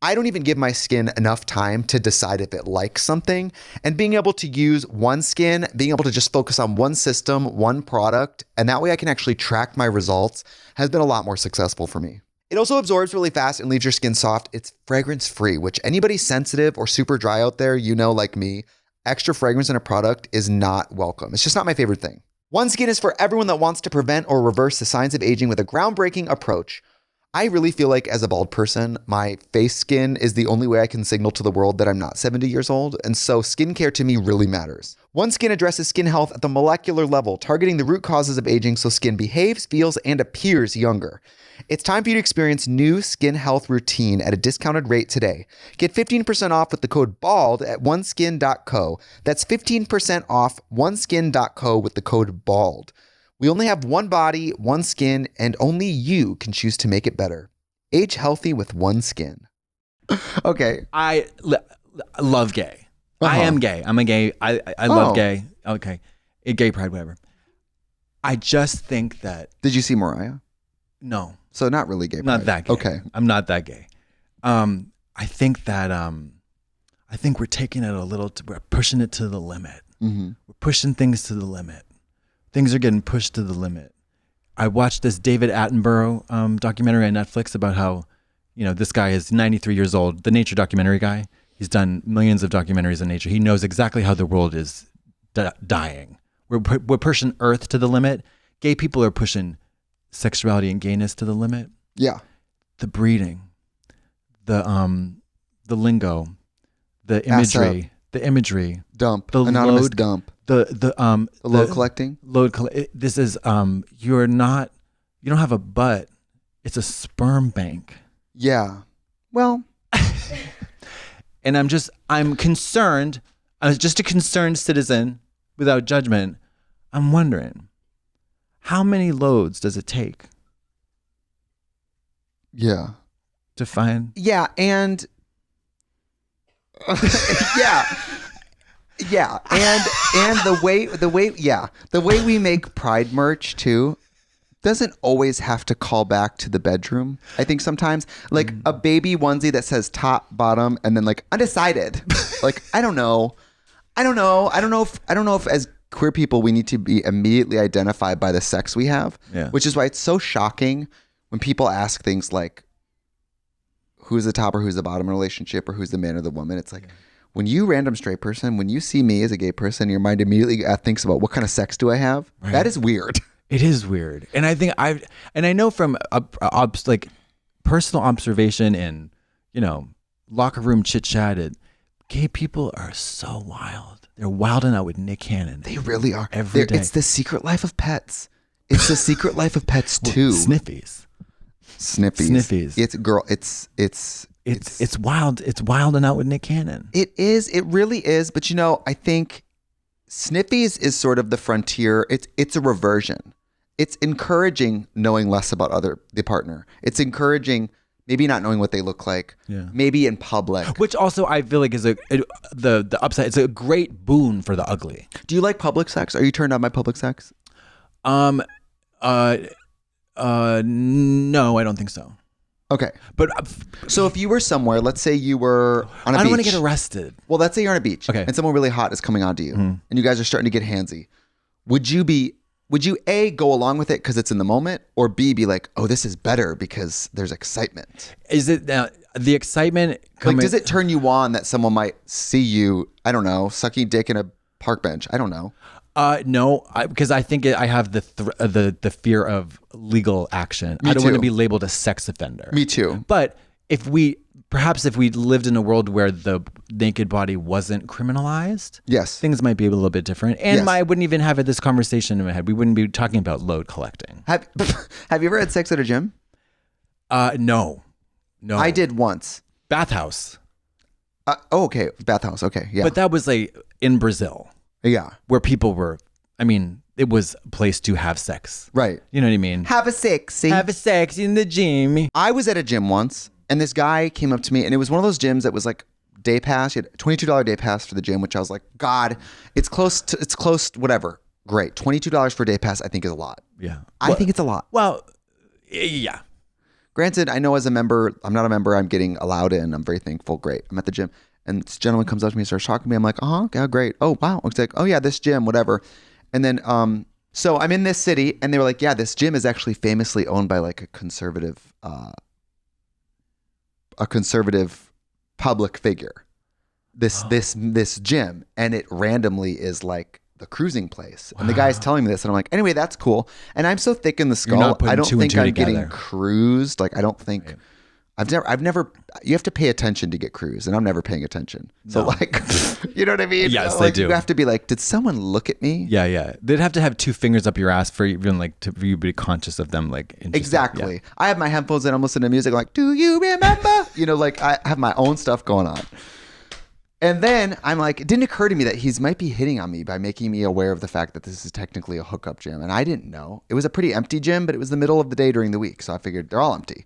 I don't even give my skin enough time to decide if it likes something. And being able to use OneSkin, being able to just focus on one system, one product, and that way I can actually track my results has been a lot more successful for me. It also absorbs really fast and leaves your skin soft. It's fragrance free, which anybody sensitive or super dry out there, like me, extra fragrance in a product is not welcome. It's just not my favorite thing. OneSkin is for everyone that wants to prevent or reverse the signs of aging with a groundbreaking approach. I really feel like as a bald person, my face skin is the only way I can signal to the world that I'm not 70 years old. And so skincare to me really matters. OneSkin addresses skin health at the molecular level, targeting the root causes of aging so skin behaves, feels, and appears younger. It's time for you to experience new skin health routine at a discounted rate today. Get 15% off with the code BALD at oneskin.co. That's 15% off oneskin.co with the code BALD. We only have one body, one skin, and only you can choose to make it better. Age healthy with OneSkin. Okay. I love gay. I am gay. I'm a gay. I love gay. Okay. Gay pride, whatever. I just think that. Did you see Mariah? No. So not really gay pride. Not that gay. Okay. I'm not that gay. I think that I think we're taking it we're pushing it to the limit. Mm-hmm. We're pushing things to the limit. Things are getting pushed to the limit. I watched this David Attenborough documentary on Netflix about how, this guy is 93 years old, the nature documentary guy. He's done millions of documentaries on nature. He knows exactly how the world is dying. We're pushing Earth to the limit. Gay people are pushing sexuality and gayness to the limit. Yeah. The breeding, the lingo, the imagery, dump, the anonymous load, dump, the load collecting. This is you don't have a butt. It's a sperm bank. Yeah. Well, and I'm concerned. I was just a concerned citizen without judgment. I'm wondering, how many loads does it take? Yeah. To find. Yeah, and yeah, and the way we make Pride merch too doesn't always have to call back to the bedroom. I think sometimes like a baby onesie that says top, bottom, and then like undecided. Like I don't know if as queer people we need to be immediately identified by the sex we have. Yeah. Which is why it's so shocking when people ask things like who's the top or who's the bottom in a relationship or who's the man or the woman. It's like when you random straight person, when you see me as a gay person, your mind immediately thinks about what kind of sex do I have? Right. That is weird. It is weird. And I think I know from like personal observation and, locker room chit chat, gay people are so wild. They're wilding out with Nick Cannon. They really are. Every day. It's the secret life of pets. It's the secret life of pets too. Sniffies. It's wild. It's wilding out with Nick Cannon. It is. It really is. But I think Sniffies is sort of the frontier. It's a reversion. It's encouraging knowing less about the partner. It's encouraging maybe not knowing what they look like. Yeah. Maybe in public. Which also I feel like is the upside. It's a great boon for the ugly. Do you like public sex? Are you turned on by public sex? No, I don't think so. Okay. But so if you were somewhere, let's say you were on a beach. I don't want to get arrested. Well, let's say you're on a beach. Okay. And someone really hot is coming onto you and you guys are starting to get handsy. Would you A, go along with it because it's in the moment, or B, be like, oh, this is better because there's excitement? Is it the excitement coming? Like, does it turn you on that someone might see you, I don't know, sucking dick in a park bench? I don't know. No, because I think I have the fear of legal action. I don't want to be labeled a sex offender. Me too. But if we lived in a world where the naked body wasn't criminalized, yes, things might be a little bit different. And yes. I wouldn't even have this conversation in my head. We wouldn't be talking about load collecting. Have you ever had sex at a gym? No. I did once. Bathhouse. Okay. Bathhouse. Okay. Yeah. But that was in Brazil. Yeah. Where people were, it was a place to have sex. Right. You know what I mean? Have a sex in the gym. I was at a gym once and this guy came up to me and it was one of those gyms that was like day pass. You had $22 day pass for the gym, which I was like, God, it's close, whatever. Great. $22 for a day pass I think is a lot. Yeah. I think it's a lot. Well, yeah. Granted, I know as a member, I'm not a member, I'm getting allowed in. I'm very thankful. Great. I'm at the gym. And this gentleman comes up to me and starts talking to me. I'm like, yeah, great. Oh, wow. It's like, oh yeah, this gym, whatever. And then, so I'm in this city and they were like, yeah, this gym is actually famously owned by like a conservative public figure. This gym. And it randomly is like the cruising place. And the guy's telling me this, and I'm like, anyway, that's cool. And I'm so thick in the skull, not putting I don't two and think two I'm together. getting cruised. Like, I don't think. Right. I've never, you have to pay attention to get cruised, and I'm never paying attention. So like, you know what I mean? Yes, like, I do. You have to be like, did someone look at me? Yeah. They'd have to have two fingers up your ass for even like for you to be conscious of them. Like interested. Exactly. Yeah. I have my headphones and I'm listening to music like, do you remember? You know, like I have my own stuff going on. And then I'm like, it didn't occur to me that he's might be hitting on me by making me aware of the fact that this is technically a hookup gym. And I didn't know. It was a pretty empty gym, but it was the middle of the day during the week. So I figured they're all empty.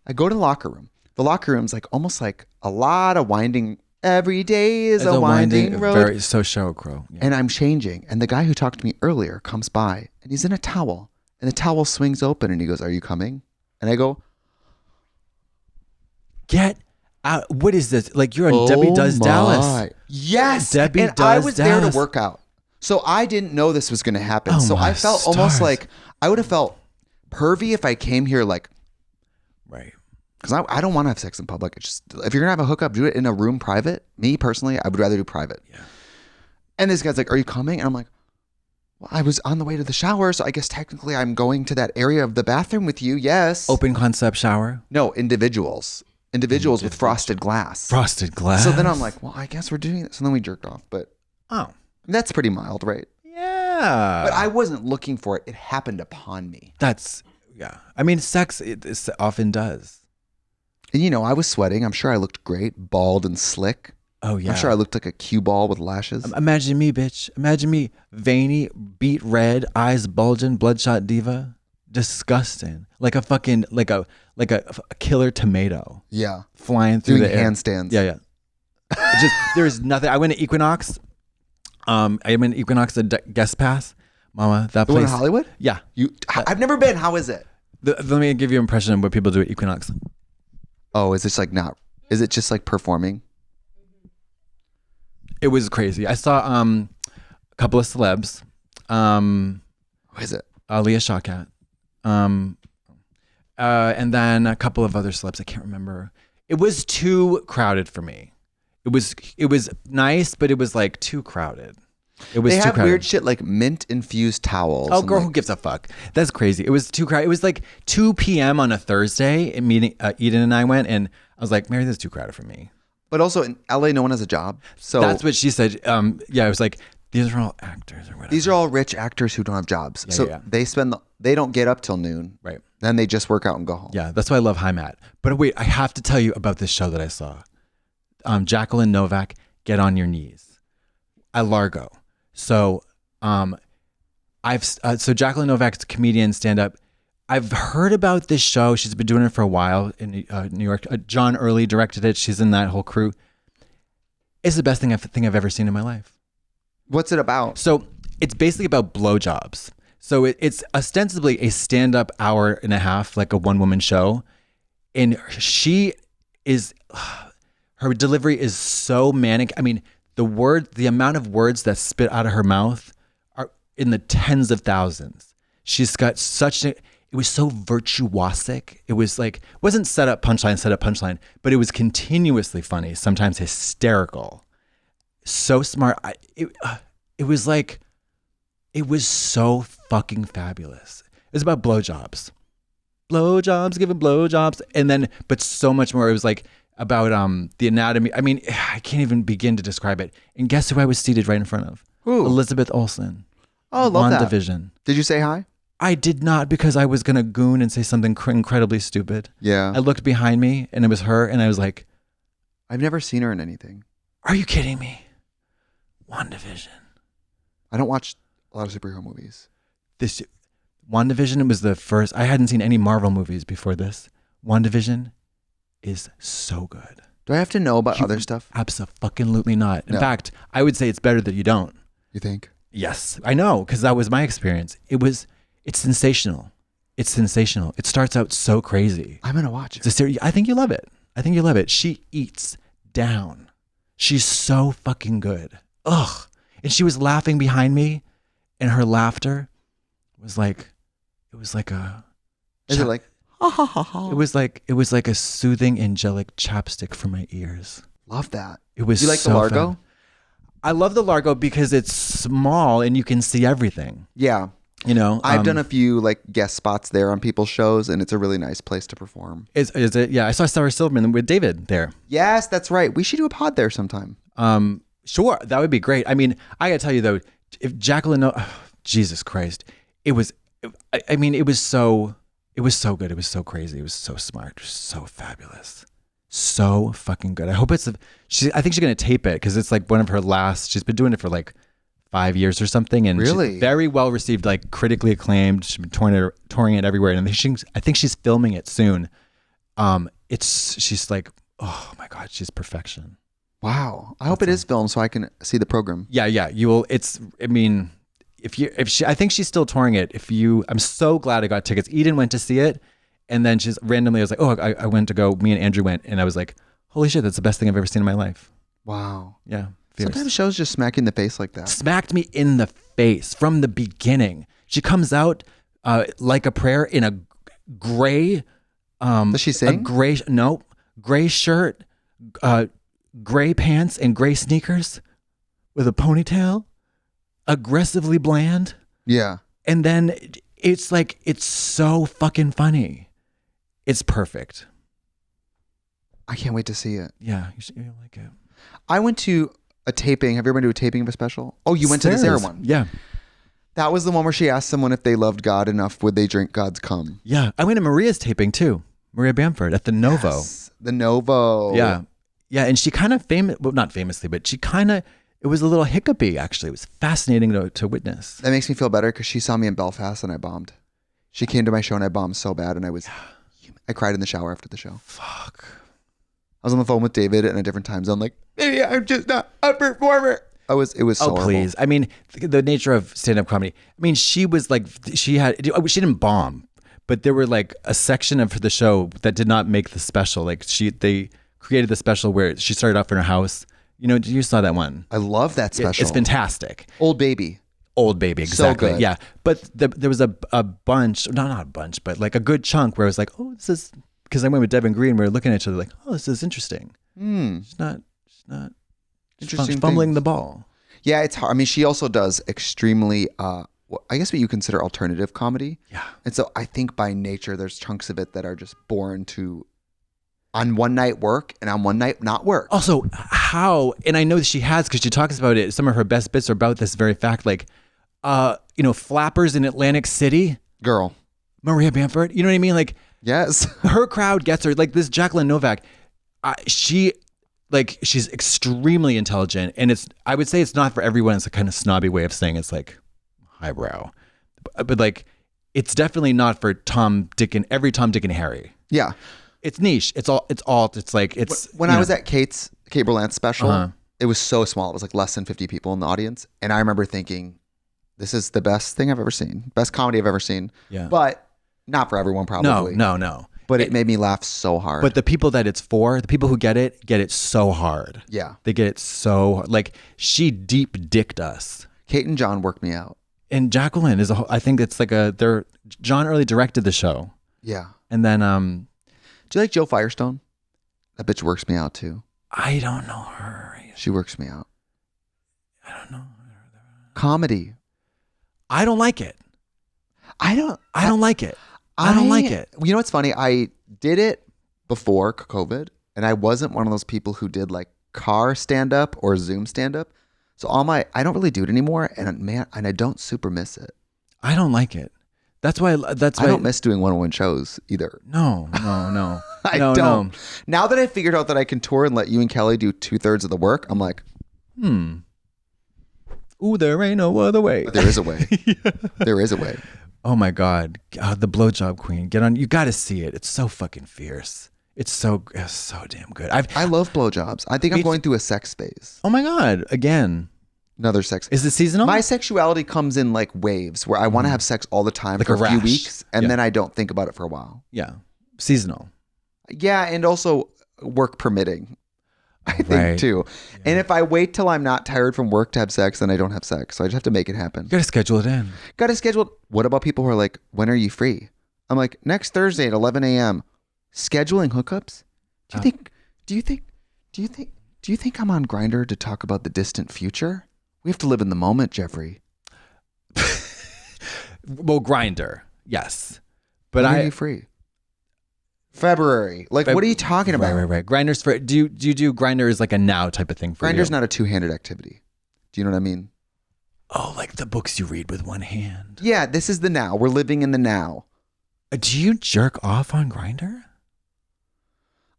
I go to the locker room. The locker room's like almost like a lot of winding. Every day is a winding road. Very so Sheryl Crow. Yeah. And I'm changing. And the guy who talked to me earlier comes by and he's in a towel. And the towel swings open and he goes, are you coming? And I go, Get out. What is this? Like you're on Debbie Does Dallas. Yes. Debbie and Does I was there Dallas. to work out. So I didn't know this was going to happen. Oh So my I felt almost stars. like I would have felt pervy if I came here like, Right. because I don't want to have sex in public. It's just, if you're going to have a hookup, do it in a room private. Me personally, I would rather do private. Yeah. And this guy's like, are you coming? And I'm like, well, I was on the way to the shower. So I guess technically I'm going to that area of the bathroom with you. Yes. Open concept shower. No, individuals with frosted glass. Frosted glass. So then I'm like, well, I guess we're doing this. And then we jerked off. But oh. that's pretty mild, right? Yeah. But I wasn't looking for it. It happened upon me. That's, yeah. I mean, sex it often does. And you know, I was sweating. I'm sure I looked great, bald and slick. Oh, yeah. I'm sure I looked like a cue ball with lashes. Imagine me, bitch. Imagine me, veiny, beet red, eyes bulging, bloodshot diva. Disgusting. Like a fucking, like a killer tomato. Yeah. Flying through Doing the air. handstands. Yeah. Just, there's nothing. I went to Equinox. I went to Equinox, a guest pass. Mama, that The place. one in Hollywood? Yeah. I've never been. How is it? Let me give you an impression of what people do at Equinox. Oh, is it just like performing? It was crazy. I saw a couple of celebs. Who is it? Leah Shawkat. And then a couple of other celebs. I can't remember. It was too crowded for me. It was nice, but it was like too crowded. It was They too have crowded. weird shit like mint infused towels. Oh, and girl, like- who gives a fuck? That's crazy. It was too crowded. It was like 2 p.m. on a Thursday. And meeting Eden and I went, and I was like, Mary, this is too crowded for me. But also in LA, no one has a job. So That's what she said. Yeah, it was like, these are all actors or whatever. these are all rich actors who don't have jobs. Yeah, so yeah. they don't get up till noon. Right. Then they just work out and go home. Yeah, that's why I love High Mat. But wait, I have to tell you about this show that I saw. Jacqueline Novak, Get on Your Knees. At Largo. So so Jacqueline Novak's a comedian, stand-up. I've heard about this show. She's been doing it for a while in New York. John Early directed it. She's in that whole crew. It's the best thing I've ever seen in my life. What's it about? So it's basically about blowjobs. So it's ostensibly a stand-up hour and a half, like a one-woman show. And her delivery is so manic. I mean, the amount of words that spit out of her mouth are in the tens of thousands. She's got it was so virtuosic. It was like, wasn't set up punchline, but it was continuously funny, sometimes hysterical. So smart. It was so fucking fabulous. It was about blowjobs. Giving blowjobs. And then, but so much more. It was like about the anatomy. I mean, I can't even begin to describe it. And guess who I was seated right in front of? Who? Elizabeth Olsen. Oh, love that. WandaVision. Did you say hi? I did not, because I was going to goon and say something incredibly stupid. Yeah. I looked behind me and it was her, and I was like, I've never seen her in anything. are you kidding me? WandaVision. I don't watch a lot of superhero movies. This WandaVision was the first. I hadn't seen any Marvel movies before this. WandaVision is so good. Do I have to know about other stuff? Absolutely not. In No. fact, I would say it's better that you don't. You think? Yes, I know, because that was my experience. It's sensational. It's sensational. It starts out so crazy. I'm going to watch It's it. a series. I think you love it. She eats down. She's so fucking good. Ugh. And she was laughing behind me, and her laughter was like, it was like a. Is it like, ha ha ha ha? It was like a soothing, angelic chapstick for my ears. Love that. It was. Do you like so the Largo? fun. I love the Largo because it's small and you can see everything. Yeah. You know, I've done a few like guest spots there on people's shows, and it's a really nice place to perform. Is it? Yeah, I saw Sarah Silverman with David there. Yes, that's right. We should do a pod there sometime. Sure, that would be great. I mean, I gotta tell you though, if Jacqueline, Jesus Christ, it was. I mean, it was so good. It was so crazy. It was so smart. It was so fabulous. So fucking good. I hope it's. I think she's gonna tape it because it's like one of her last. She's been doing it for like 5 years or something, and really very well received, like critically acclaimed. She's been touring it everywhere, and I think she's filming it soon. She's like, oh my God, she's perfection. Wow, I hope it is filmed so I can see the program. Yeah, you will. I mean, I think she's still touring it. I'm so glad I got tickets. Eden went to see it, and then she's randomly, I was like, oh, I went to go. Me and Andrew went, and I was like, holy shit, that's the best thing I've ever seen in my life. Wow. Yeah. Fierce. Sometimes shows just smack you in the face like that. Smacked me in the face from the beginning. She comes out like a prayer in a gray. Does she sing? Gray shirt, gray pants, and gray sneakers with a ponytail. Aggressively bland. Yeah. And then it's like, it's so fucking funny. It's perfect. I can't wait to see it. Yeah, you'll like it. I went to a taping. Have you ever been to a taping of a special? Oh, you went to the Sarah one. Yeah. That was the one where she asked someone if they loved God enough, would they drink God's cum? Yeah. I went to Maria's taping too. Maria Bamford at the Novo. Yes, the Novo. Yeah. Yeah. And she kind of not famously, but she kind of, it was a little hiccupy actually. It was fascinating to witness. That makes me feel better because she saw me in Belfast and I bombed. She came to my show and I bombed so bad and I cried in the shower after the show. Fuck. I was on the phone with David in a different time zone, like, maybe I'm just not a performer. It was so horrible. Please. I mean, the nature of stand-up comedy. I mean, she was like, she didn't bomb, but there were like a section of the show that did not make the special. Like they created the special where she started off in her house. You know, you saw that one. I love that special. It's fantastic. Old Baby, exactly. So good. Yeah. But there was a bunch, not a bunch, but like a good chunk where I was like, oh, this is, because I went with Devin Green, we were looking at each other like, oh, this is interesting. She's not interesting fumbling things. the ball. Yeah, it's hard. I mean, she also does extremely, I guess what you consider alternative comedy. Yeah. And so I think by nature, there's chunks of it that are just born to on one night work and on one night not work. Also, how, and I know that she has, because she talks about it, some of her best bits are about this very fact, like, flappers in Atlantic City. Girl. Maria Bamford. You know what I mean? Like, yes. Her crowd gets her. Like this Jacqueline Novak, she's extremely intelligent, and I would say it's not for everyone. It's a kind of snobby way of saying it's like highbrow, but like it's definitely not for every Tom, Dick, and Harry. Yeah, it's niche. It's like when I was at Kate Berlant's special, it was so small. It was like less than 50 people in the audience, and I remember thinking, "This is the best thing I've ever seen, best comedy I've ever seen." Yeah, but not for everyone, probably. No. But it made me laugh so hard. But the people that it's for, the people who get it so hard. Yeah. They get it so hard. Like, she deep dicked us. Kate and John worked me out. And Jacqueline I think it's like John early directed the show. Yeah. And then, do you like Joe Firestone? That bitch works me out too. I don't know her. She works me out. I don't know. Comedy. I don't like it. I don't like it. I don't like it. You know what's funny? I did it before COVID, and I wasn't one of those people who did like car stand up or Zoom stand up. So I don't really do it anymore, and I don't super miss it. I don't like it. That's why I don't miss doing one-on-one shows either. No. I don't. No. Now that I figured out that I can tour and let you and Kelly do 2/3 of the work, I'm like, Ooh, there ain't no other way. But there is a way. There is a way. Oh my God. The blowjob queen. Get on. You got to see it. It's so fucking fierce. It's so damn good. I love blowjobs. I think I'm going through a sex phase. Oh my God. Again. Another sex. Is it seasonal? My sexuality comes in like waves where I want to have sex all the time like for a few rash. weeks and then I don't think about it for a while. Yeah. Seasonal. Yeah. And also work permitting, I think too. Yeah. And if I wait till I'm not tired from work to have sex, then I don't have sex. So I just have to make it happen. You got to schedule it in. Got to schedule. What about people who are like, when are you free? I'm like, next Thursday at 11 a.m. Scheduling hookups? Do you think Do you think I'm on Grindr to talk about the distant future? We have to live in the moment, Jeffrey. Well, Grindr, yes. But when are you free? February. Like, what are you talking about? Right. Grindr's for. Do you do Grindr as like a now type of thing for you? Grindr's not a two-handed activity. Do you know what I mean? Oh, like the books you read with one hand. Yeah, this is the now. We're living in the now. Do you jerk off on Grindr?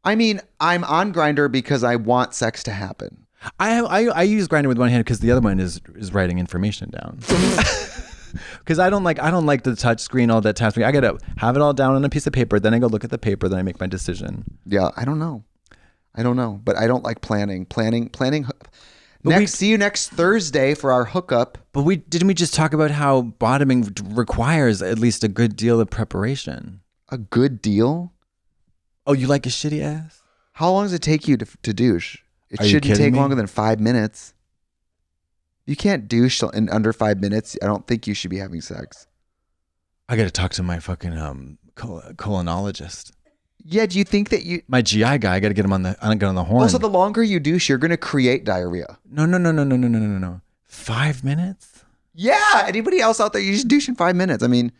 I mean, I'm on Grindr because I want sex to happen. I use Grindr with one hand because the other one is writing information down. Because I don't like the touch screen, all that task. I gotta have it all down on a piece of paper. Then I go look at the paper. Then I make my decision. Yeah, I don't know, but I don't like planning. See you next Thursday for our hookup. But didn't we just talk about how bottoming requires at least a good deal of preparation? A good deal? Oh, you like a shitty ass? How long does it take you to douche? It Are you shouldn't kidding take me? longer than 5 minutes. You can't douche in under 5 minutes. I don't think you should be having sex. I got to talk to my fucking colonologist. Yeah, do you think that you... My GI guy, I got to get him on the horn. Also, the longer you douche, you're going to create diarrhea. No. 5 minutes? Yeah, anybody else out there, you just douche in 5 minutes. I mean,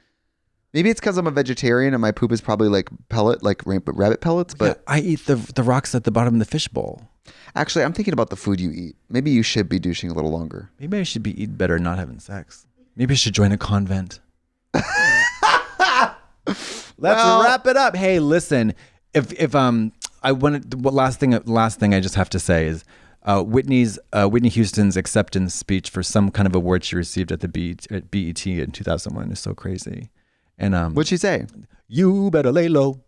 maybe it's because I'm a vegetarian and my poop is probably like rabbit pellets, but... Yeah, I eat the rocks at the bottom of the fishbowl. Actually, I'm thinking about the food you eat. Maybe you should be douching a little longer. Maybe I should be eating better and not having sex. Maybe I should join a convent. Let's wrap it up. Hey, listen, if I wanted the last thing I just have to say is Whitney Houston's acceptance speech for some kind of award she received at the BET in 2001 is so crazy. And what'd she say? You better lay low.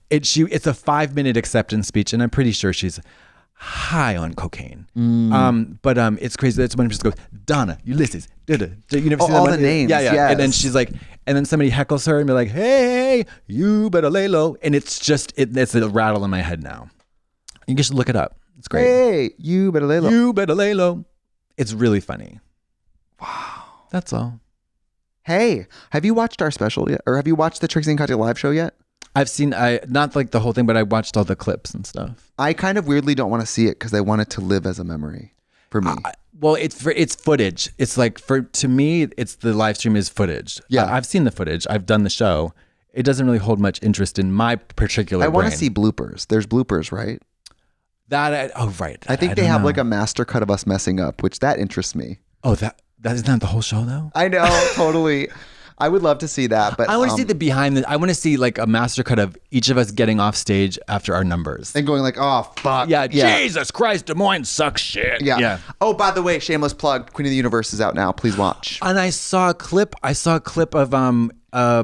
It's a 5-minute acceptance speech, and I'm pretty sure she's high on cocaine. But it's crazy. That's when she just goes, Donna, Ulysses, you never see all that the names. Yeah. Yes. And then she's like, and then somebody heckles her and be like, hey, you better lay low. And it's just it's a rattle in my head now. You should look it up. It's great. Hey, you better lay low. You better lay low. It's really funny. Wow. That's all. Hey, have you watched our special yet? Or have you watched the Trixie and Katya live show yet? I've seen, not like the whole thing, but I watched all the clips and stuff. I kind of weirdly don't want to see it because I want it to live as a memory for me. Well, it's footage. It's like to me, it's the live stream is footage. Yeah. I've seen the footage. I've done the show. It doesn't really hold much interest in my particular I want brain. to see bloopers. There's bloopers, right? Right. I think they have like a master cut of us messing up, which that interests me. Oh, that isn't that the whole show though? I know, totally. I would love to see that, but I want to see the behind the. I want to see like a master cut of each of us getting off stage after our numbers and going like, "Oh fuck, yeah. Jesus Christ, Des Moines sucks shit." Yeah. Oh, by the way, shameless plug: Queen of the Universe is out now. Please watch. And I saw a clip of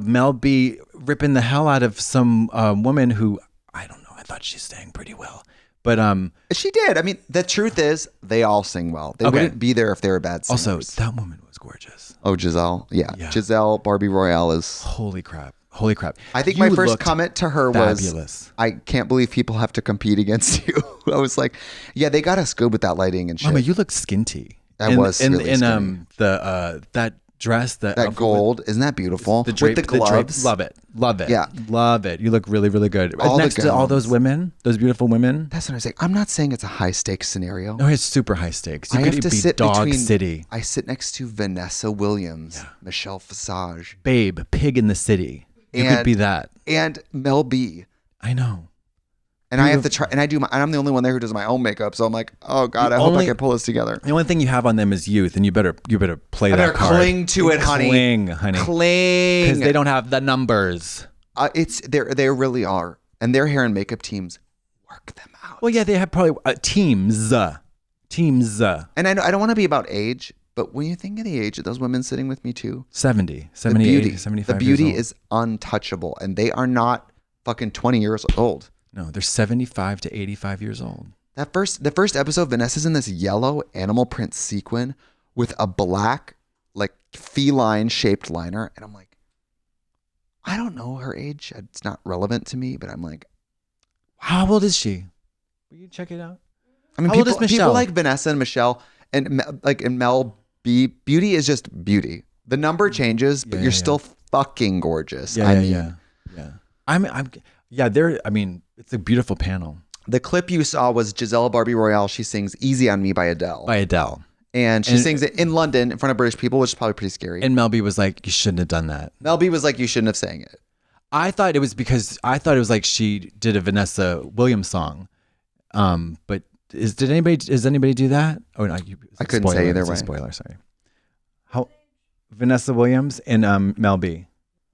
Mel B ripping the hell out of some woman who I don't know. I thought she's sang pretty well, but she did. I mean, the truth is, they all sing well. They wouldn't be there if they were bad singers. Also, that woman was gorgeous. Oh, Giselle. Yeah. Giselle Barbie Royale is... Holy crap. I think my first comment to her was, fabulous. I can't believe people have to compete against you. I was like, yeah, they got us good with that lighting and shit. Mama, you look skinty. I was really skinty. That dress, that gold, isn't that beautiful? The drape, with the gloves. Love it. Yeah. Love it. You look really, really good. All next to all those women, those beautiful women. That's what I say. I'm not saying it's a high stakes scenario. No, it's super high stakes. You I could have to be sit Dog between, City. I sit next to Vanessa Williams, Michelle Visage, Babe, Pig in the City. You could be that. And Mel B. I know. And I have to try, and I'm the only one there who does my own makeup. So I'm like, oh God, I hope I can pull this together. The only thing you have on them is youth, and you better play that card. Cling to it, honey. Cling, honey. Cling. Because they don't have the numbers. They really are, and their hair and makeup teams work them out. Well, yeah, they have probably teams. And I don't want to be about age, but when you think of the age of those women sitting with me too, 70, 80, 75 the beauty years old. is untouchable, and they are not fucking 20 years old. No, they're 75 to 85 years old. The first episode, Vanessa's in this yellow animal print sequin with a black, like feline shaped liner, and I'm like, I don't know her age. It's not relevant to me, but I'm like, how old is she? Will you check it out? I mean, how old is Michelle? People like Vanessa and Michelle and Mel B. Beauty is just beauty. The number changes, but you're still fucking gorgeous. Yeah. I mean, it's a beautiful panel. The clip you saw was Giselle Barbie Royale. She sings Easy on Me by Adele. And she sings it in London in front of British people, which is probably pretty scary. And Mel B was like, you shouldn't have done that. Mel B was like, you shouldn't have sang it. I thought it was like she did a Vanessa Williams song. But does anybody do that? Oh no, I couldn't say either way. Spoiler, sorry. How Vanessa Williams and Mel B.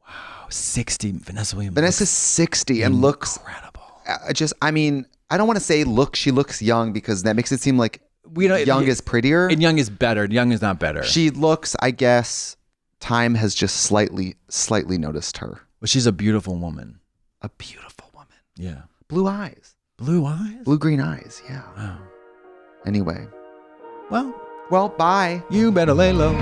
Wow, 60. Vanessa Williams. Vanessa's 60 and looks incredible. I don't want to say she looks young because that makes it seem like young is prettier. And young is better. Young is not better. She looks, I guess, time has just slightly noticed her. Well, she's a beautiful woman. A beautiful woman. Yeah. Blue eyes. Blue eyes? Blue-green eyes, yeah. Wow. Anyway. Well, bye. You better lay low.